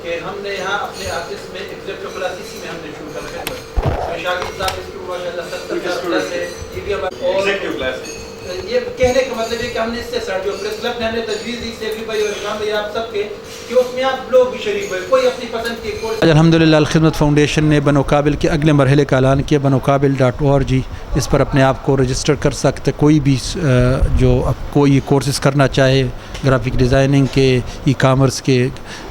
کہ ہم نے یہاں اپنے آفس میں ایگزیکٹو کلاسز میں ہم نے شروع کر رکھا ہے شاگرد صاحب اس کو ماشاءاللہ 70 پلس ہے ایگزیکٹو کلاس. یہ کہنے کا مطلب ہے کہ ہم نے اس سے سر جو پریس کلب نے ہم نے تجویز دی سیفی بھائی اور امام بھائی آپ سب کے کہ اس میں آپ لوگ بھی شریک ہوئے, کوئی اپنی پسند کے کورس. الحمدللہ الخدمت فاؤنڈیشن نے بنو قابل کے اگلے مرحلے کا اعلان کیا. بنوقابل.org اس پر اپنے آپ کو رجسٹر کر سکتے. کوئی بھی جو کوئی کورسز کرنا چاہے گرافک ڈیزائننگ کے, ای کامرس کے,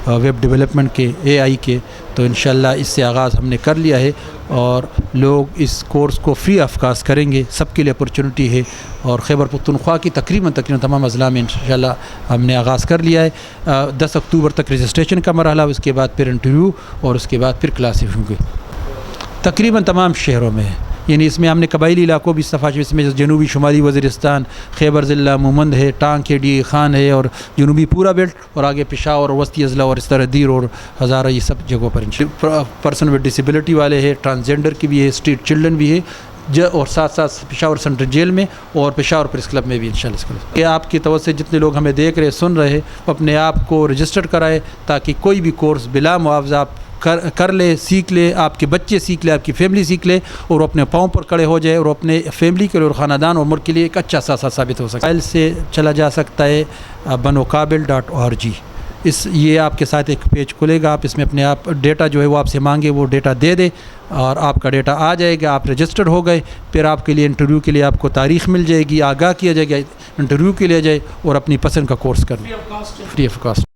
ویب ڈیولپمنٹ کے, اے آئی کے, تو انشاءاللہ اس سے آغاز ہم نے کر لیا ہے اور لوگ اس کورس کو فری آف کاسٹ کریں گے. سب کے لیے اپرچونٹی ہے اور خیبر پختونخوا کی تقریباً تمام اضلاع میں انشاءاللہ ہم نے آغاز کر لیا ہے. 10 اکتوبر تک رجسٹریشن کا مرحلہ, اس کے بعد پھر انٹرویو اور اس کے بعد پھر کلاسز ہوں گے تقریباً تمام شہروں میں. یعنی اس میں ہم نے قبائلی علاقوں بھی صفحہ اس میں جنوبی شمالی وزیرستان, خیبر ضلع, مومند ہے, ٹانک ہے, ڈی خان ہے اور جنوبی پورا بیلٹ اور آگے پشاور اور وسطی اضلاع اور اس طرح دیر اور ہزارہ, یہ سب جگہوں پر پرسن ود ڈسیبلٹی والے ہیں, ٹرانسجینڈر کی بھی ہے, اسٹریٹ چلڈرن بھی ہے, اور ساتھ ساتھ پشاور سینٹرل جیل میں اور پشاور پریس کلب میں بھی انشاءاللہ. کہ آپ کی توجہ سے جتنے لوگ ہمیں دیکھ رہے سن رہے وہ اپنے آپ کو رجسٹر کرائے تاکہ کوئی بھی کورس بلا معاوضہ آپ کر لے, سیکھ لے, آپ کے بچے سیکھ لے, آپ کی فیملی سیکھ لے اور اپنے پاؤں پر کھڑے ہو جائے اور اپنے فیملی کے لیے اور خاندان اور ملک کے لیے ایک اچھا ساتھ ثابت ہو سکتا ہے. سے چلا جا سکتا ہے بنوقابل.org. یہ آپ کے ساتھ ایک پیج کھلے گا, آپ اس میں اپنے آپ ڈیٹا جو ہے وہ آپ سے مانگے وہ ڈیٹا دے دیں اور آپ کا ڈیٹا آ جائے گا. آپ رجسٹر ہو گئے, پھر آپ کے لیے انٹرویو کے لیے آپ کو تاریخ مل جائے گی, آگاہ کیا جائے گا, انٹرویو کے لیے جائے اور اپنی پسند کا کورس کرنا فری آف کاسٹ.